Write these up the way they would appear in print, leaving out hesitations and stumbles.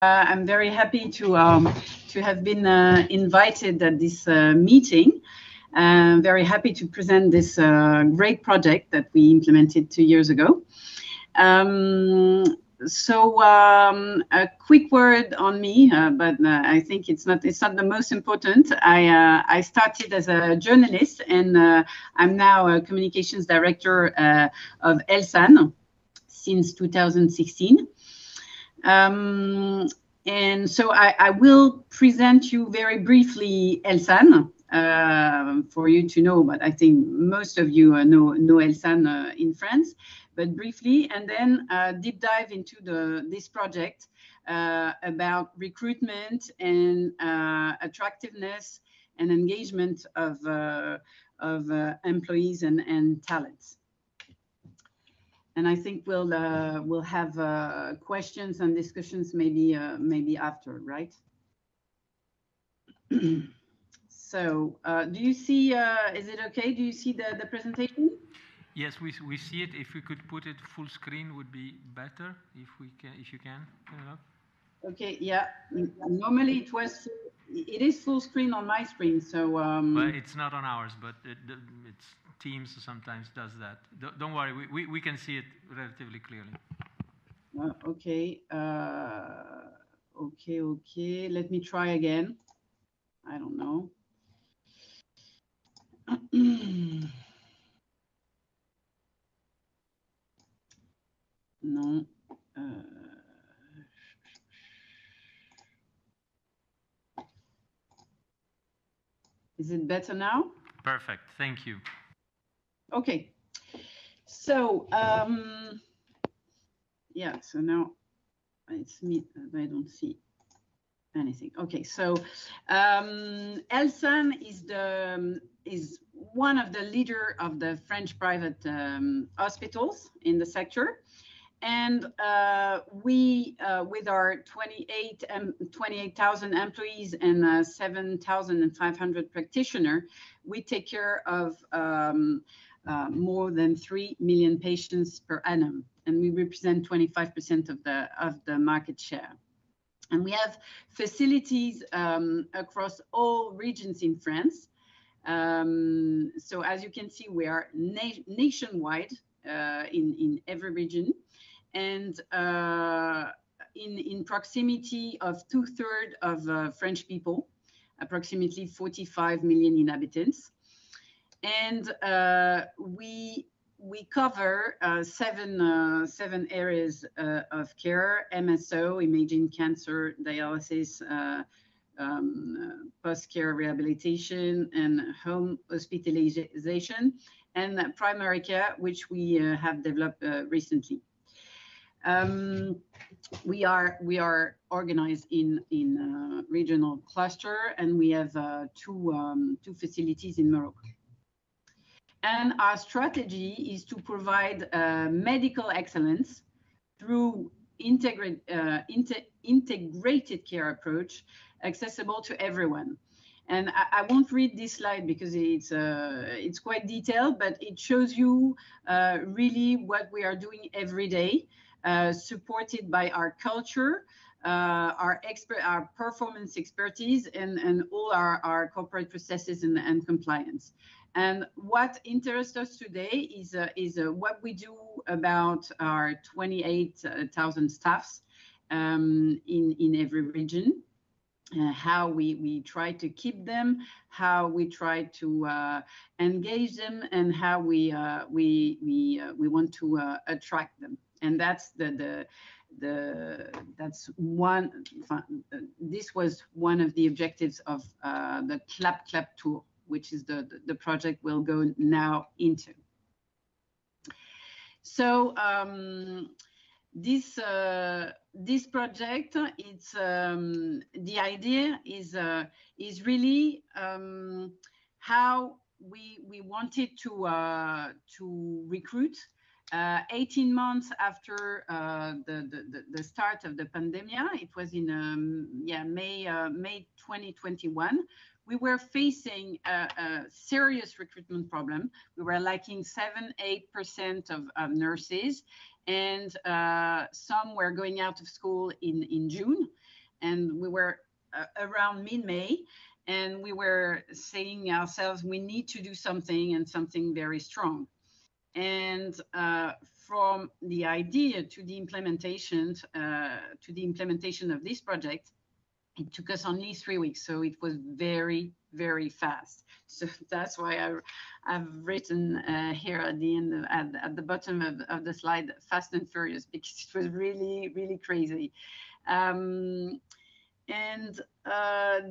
I'm very happy to have been invited at this meeting. I'm very happy to present this great project that we implemented 2 years ago. A quick word on me, but I think it's not the most important. I started as a journalist, and I'm now a communications director of ELSAN since 2016. And so I will present you very briefly ELSAN for you to know, but I think most of you know ELSAN in France, but briefly, and then deep dive into this project about recruitment and attractiveness and engagement of employees and talents. And I think we'll have questions and discussions maybe after, right? So do you see? Is it okay? Do you see the presentation? Yes, we see it. If we could put it full screen, would be better. If you can. Okay. Yeah. Normally it is full screen on my screen. So. Well, it's not on ours, but it's Teams sometimes does that. Don't worry, we can see it relatively clearly. Okay. Okay. Let me try again. I don't know. No. Is it better now? Perfect. Thank you. Okay. So, yeah, so now it's me. I don't see anything. Okay, so ELSAN is one of the leader of the French private hospitals in the sector. And we, with our 28,000 employees and 7,500 practitioners, we take care of more than 3 million patients per annum, and we represent 25% of the market share. And we have facilities across all regions in France. So as you can see, we are nationwide in every region. And in proximity of 2/3 of French people, approximately 45 million inhabitants. And we cover seven areas of care: MSO, imaging, cancer, dialysis, post-care rehabilitation, and home hospitalization, and primary care, which we have developed recently. We are organized in regional cluster, and we have two facilities in Morocco. And our strategy is to provide medical excellence through integrated care approach, accessible to everyone. And I won't read this slide because it's quite detailed, but it shows you really what we are doing every day. Supported by our culture, our performance expertise, and all our corporate processes and compliance. And what interests us today is what we do about our 28,000 staffs in every region. How we try to keep them, how we try to engage them, and how we want to attract them. And that's this was one of the objectives of the Clap Clap Tour, which is the project we'll go now into. So this project, it's the idea is really how we wanted to recruit. 18 months after the start of the pandemic, it was in May 2021. We were facing a serious recruitment problem. We were lacking 7-8% of nurses, and some were going out of school in June. and we were around mid-May, and we were saying ourselves, we need to do something, and something very strong. And from the idea to the implementation of this project, it took us only 3 weeks. So it was very, very fast. So that's why I've written here at the end, at the bottom of the slide, fast and furious, because it was really, really crazy. And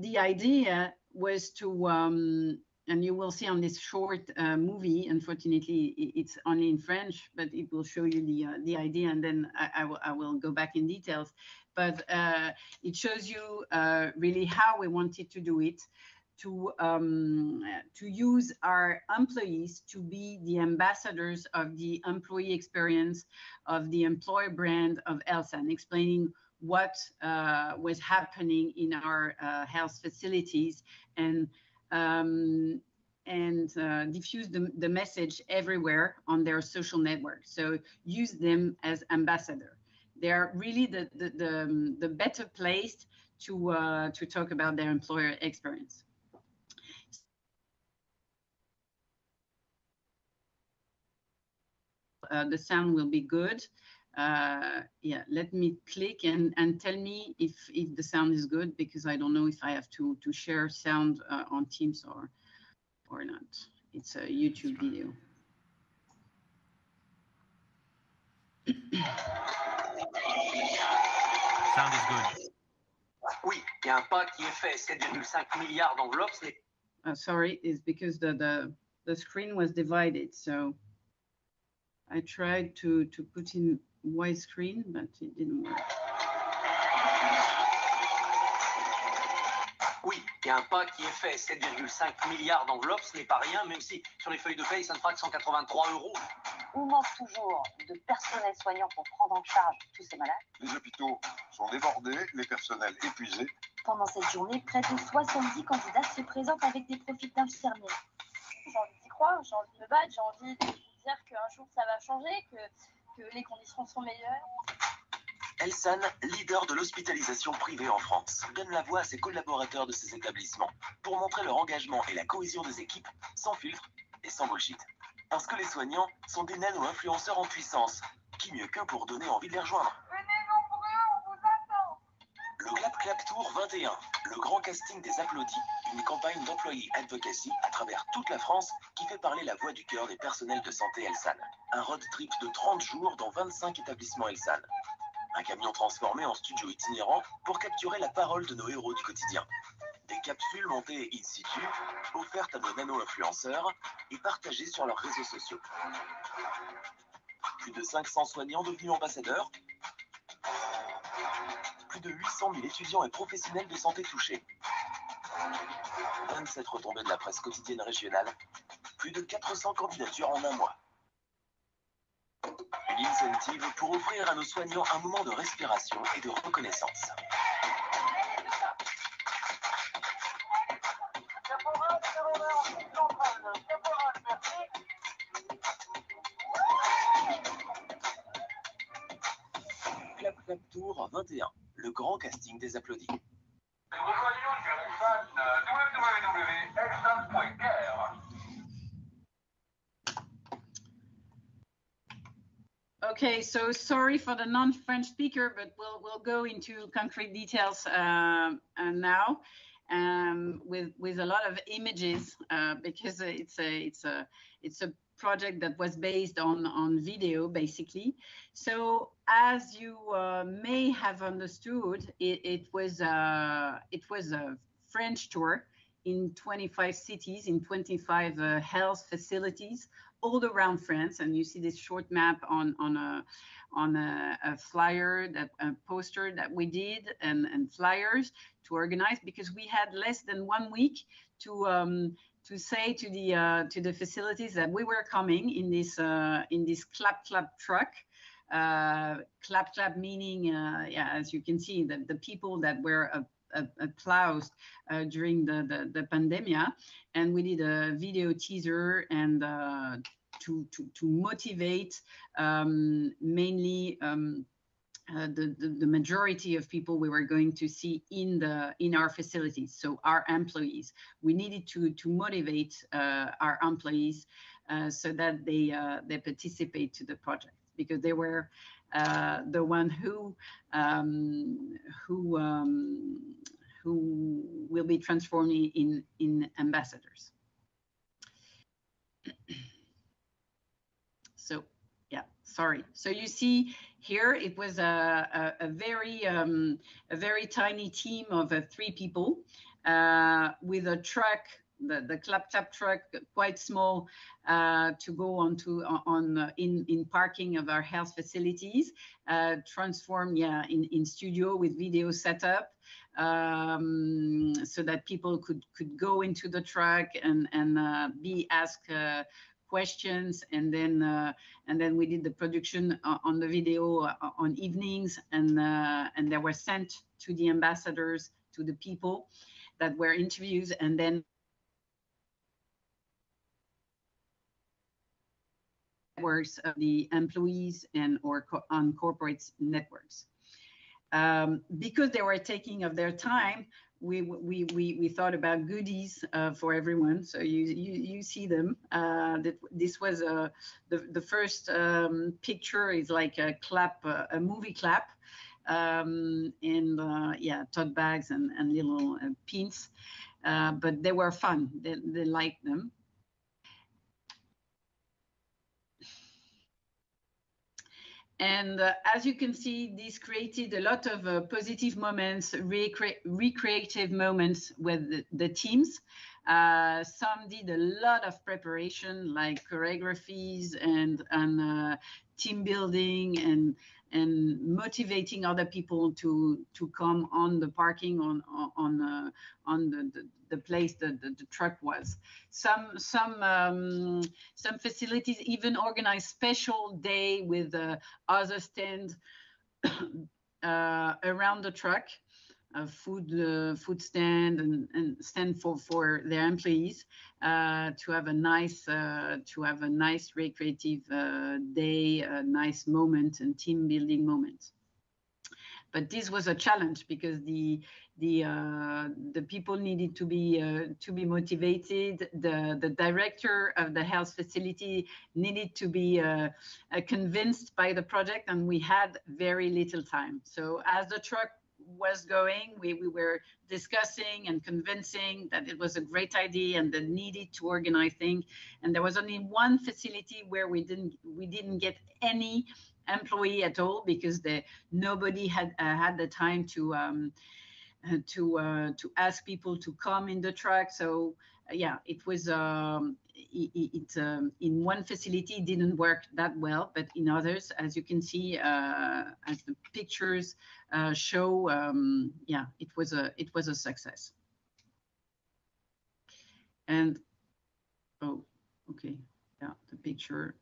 the idea was to, and you will see on this short movie, unfortunately, it's only in French, but it will show you the idea, and then I will go back in details. But it shows you really how we wanted to do it, to use our employees to be the ambassadors of the employee experience, of the employer brand of Elsan, explaining what was happening in our health facilities, and diffuse the message everywhere on their social network. So use them as ambassador. They are really the better placed to talk about their employer experience. The sound will be good. Yeah, let me click and tell me if the sound is good, because I don't know if I have to share sound on Teams or not. It's a YouTube video. Sound is good. Oui, il y a un pas qui est fait. 7,5 milliards d'enveloppes. Sorry, it's because the screen was divided. So I tried to put in widescreen, but it didn't work. Oui, il y a un pas qui est fait. 7,5 milliards d'enveloppes, ce n'est pas rien, même si sur les feuilles de paye, ça ne fera que 183 €. On manque toujours de personnel soignant pour prendre en charge tous ces malades. Les hôpitaux sont débordés, les personnels épuisés. Pendant cette journée, près de 70 candidats se présentent avec des profils d'infirmiers. J'ai envie d'y croire, j'ai envie de me battre, j'ai envie de dire qu'un jour ça va changer, que les conditions sont meilleures. Elsan, leader de l'hospitalisation privée en France, donne la voix à ses collaborateurs de ces établissements pour montrer leur engagement et la cohésion des équipes, sans filtre et sans bullshit. Parce que les soignants sont des nano-influenceurs en puissance. Qui mieux qu'eux pour donner envie de les rejoindre? Venez nombreux, on vous attend. Le Clap Clap Tour 21, le grand casting des applaudis, une campagne d'employés advocacy à travers toute la France qui fait parler la voix du cœur des personnels de santé Elsan. Un road trip de 30 jours dans 25 établissements Elsan. Un camion transformé en studio itinérant pour capturer la parole de nos héros du quotidien. Des capsules montées in situ, offertes à nos nano-influenceurs et partagées sur leurs réseaux sociaux. Plus de 500 soignants devenus ambassadeurs. Plus de 800 000 étudiants et professionnels de santé touchés. 27 retombées de la presse quotidienne régionale. Plus de 400 candidatures en un mois. Une incentive pour offrir à nos soignants un moment de respiration et de reconnaissance. Clap Clap Tour 21, le grand casting des applaudis. Rejoignons sur Elsan www.elsan.fr. Okay, so sorry for the non-French speaker, but we'll go into concrete details now with a lot of images because it's a project that was based on video basically. So as you may have understood, it was a French tour in 25 cities, in 25 health facilities all around France, and you see this short map on a flyer, that a poster that we did, and flyers to organize, because we had less than 1 week to say to the facilities that we were coming in this clap clap truck. Clap clap meaning, yeah, as you can see, the people that were applauded during the pandemic, and we did a video teaser and to motivate mainly the majority of people we were going to see in our facilities. So our employees, we needed to motivate our employees so that they participate to the project, because they were the one who will be transforming in ambassadors. So yeah, sorry. So you see here, it was a very tiny team of 3 people with a truck, the clap truck, quite small, to go in parking of our health facilities, transformed in studio with video setup, so that people could go into the truck and be asked questions, and then we did the production on the video on evenings, and they were sent to the ambassadors, to the people that were interviewed, and then networks of the employees or on corporate networks. Because they were taking of their time, we thought about goodies for everyone. So you see them. This was the first picture is like a clap, a movie clap, and tote bags and little pins. But they were fun. They liked them. And as you can see, this created a lot of positive moments, recreative moments with the teams. Some did a lot of preparation, like choreographies and team building and motivating other people to come on the parking on the place that the truck was. Some facilities even organized special day with other stand around the truck, food stand and stand for their employees, to have a nice recreative day, a nice moment and team building moment. But this was a challenge because the people needed to be motivated. The director of the health facility needed to be convinced by the project, and we had very little time. So as the truck was going, we were discussing and convincing that it was a great idea and that needed to organize things. And there was only one facility where we didn't get any employee at all, because nobody had the time to ask people to come in the truck. So yeah, it was in one facility it didn't work that well, but in others, as you can see, as the pictures show, yeah, it was a success. And oh, okay, yeah, the picture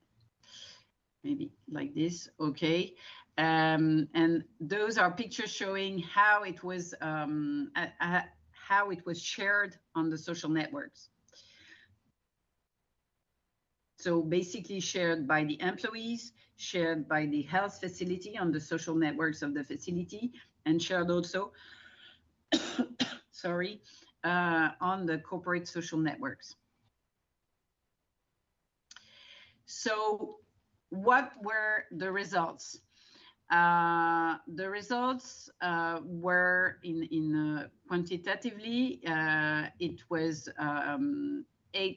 maybe like this, okay. And those are pictures showing how it was shared on the social networks. So basically shared by the employees, shared by the health facility on the social networks of the facility, and shared also, sorry, on the corporate social networks. So what were the results? The results were in quantitatively, it was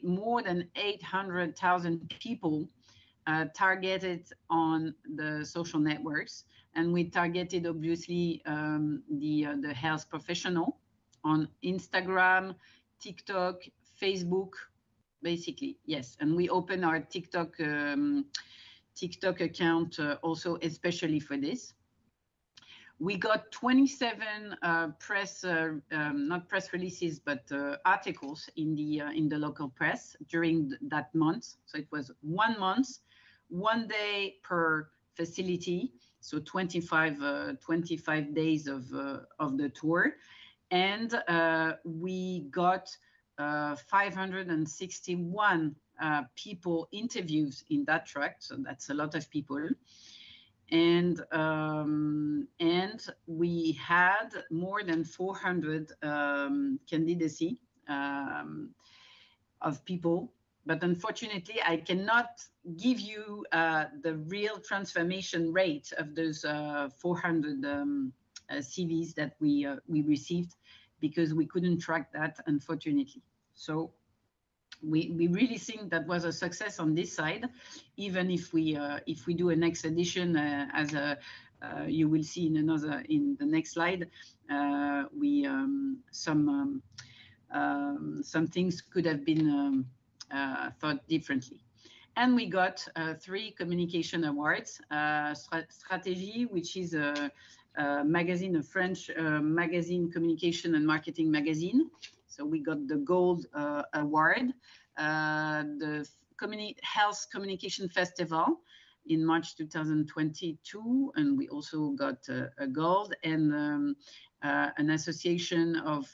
more than 800,000 people targeted on the social networks, and we targeted obviously the health professional on Instagram, TikTok, Facebook, basically, yes. And we opened our TikTok account also, especially for this. We got 27 press, not press releases, but articles in the local press during that month. So it was 1 month, 1 day per facility. So 25 days of the tour. And we got 561 people interviews in that track. So that's a lot of people. And we had more than 400 candidacy of people. But unfortunately, I cannot give you the real transformation rate of those 400 CVs that we received, because we couldn't track that, unfortunately. So we really think that was a success on this side, even if we do a next edition, as you will see in the next slide, some things could have been thought differently. And we got 3 communication awards. Stratégie, which is a magazine, a French magazine, communication and marketing magazine. So we got the gold award. The Health Communication Festival in March 2022, and we also got a gold, and an association of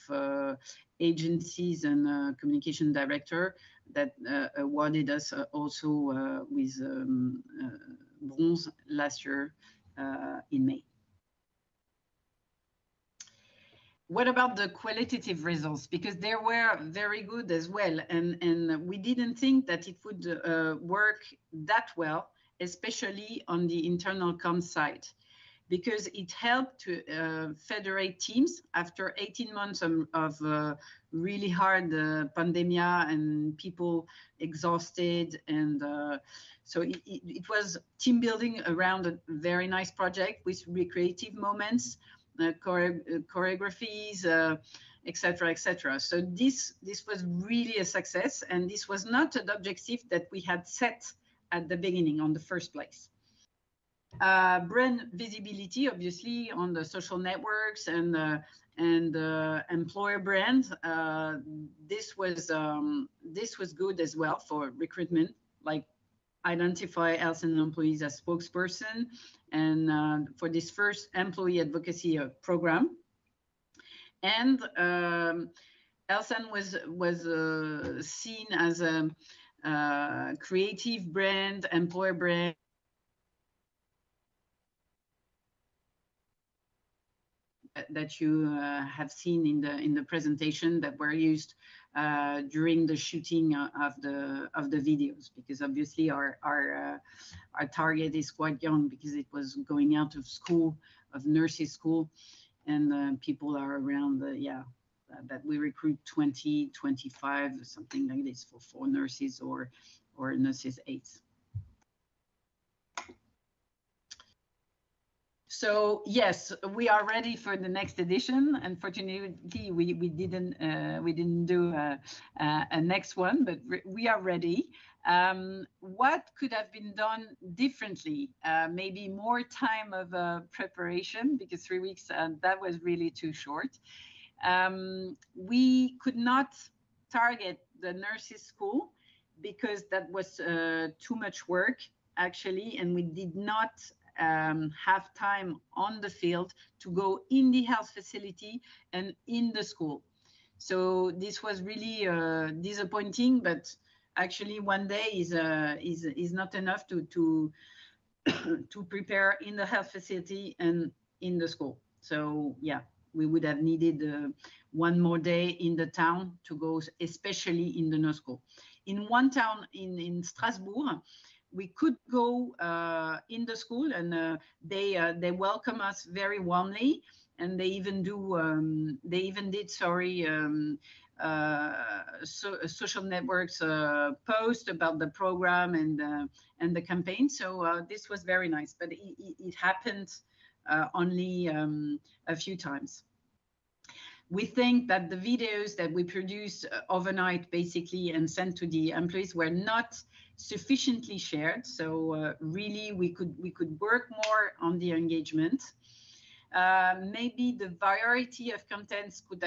agencies and communication director that awarded us also with bronze last year in May. What about the qualitative results? Because they were very good as well, and we didn't think that it would work that well, especially on the internal comms side, because it helped to federate teams after 18 months of really hard pandemia and people exhausted. And so it was team building around a very nice project with recreative moments, choreographies, etc., etc. So this was really a success, and this was not an objective that we had set at the beginning on the first place. Brand visibility, obviously, on the social networks and employer brand. This was good as well for recruitment, like identify health and employees as spokesperson, and for this first employee advocacy program. And Elsan was seen as a creative brand, employer brand, that you have seen in the presentation that were used during the shooting of the videos, because obviously our target is quite young, because it was going out of school, of nurses school, and people are around that we recruit 20, 25, something like this for nurses or nurses aides. So yes, we are ready for the next edition. Unfortunately, we didn't do a next one, but we are ready. What could have been done differently? Maybe more time of preparation, because 3 weeks, that was really too short. We could not target the nurses school because that was too much work, actually, and we did not have time on the field to go in the health facility and in the school. So this was really disappointing, but actually one day is not enough to prepare in the health facility and in the school. So yeah, we would have needed one more day in the town to go, especially in the nurse school. In one town in Strasbourg, we could go in the school, and they welcome us very warmly, and they even did social networks post about the program and the campaign. So this was very nice, but it happened only a few times. We think that the videos that we produced overnight, basically, and sent to the employees were not sufficiently shared. So really, we could work more on the engagement. Maybe the variety of contents could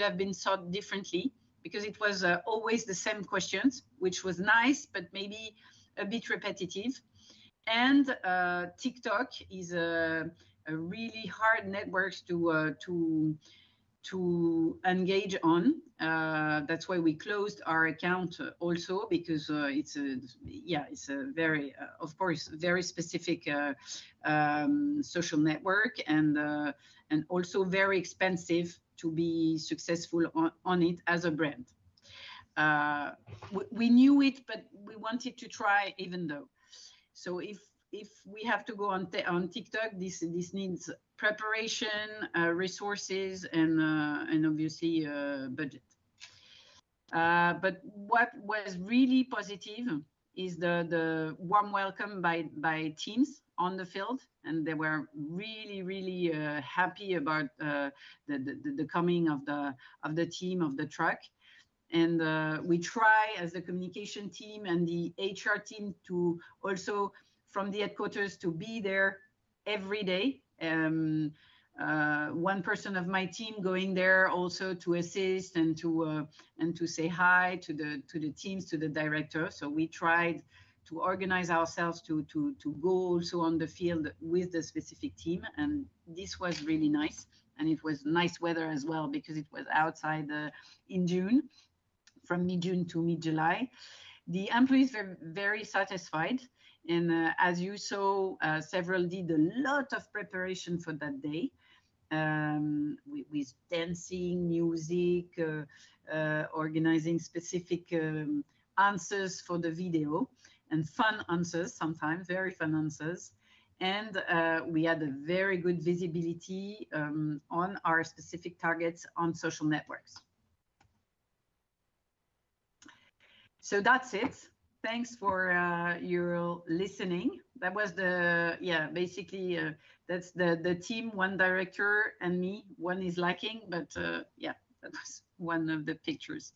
have been thought differently, because it was always the same questions, which was nice, but maybe a bit repetitive. And TikTok is a really hard network to engage on. That's why we closed our account also, because it's a very, of course, very specific social network, and also very expensive to be successful on it as a brand. We knew it, but we wanted to try even though. So if we have to go on TikTok, this needs preparation, resources, and obviously budget. But what was really positive is the warm welcome by teams on the field, and they were really happy about the coming of the team, of the truck. And we try as the communication team and the HR team to also, from the headquarters, to be there every day. One person of my team going there also to assist and to say hi to the teams, to the director. So we tried to organize ourselves to go also on the field with the specific team, and this was really nice. And it was nice weather as well, because it was outside in June, from mid-June to mid-July. The employees were very satisfied. And as you saw, several did a lot of preparation for that day, with dancing, music, organizing specific answers for the video, and fun answers, sometimes very fun answers. And we had a very good visibility on our specific targets on social networks. So that's it. Thanks for your listening. That was basically that's the team, one director and me. One is lacking, but that was one of the pictures.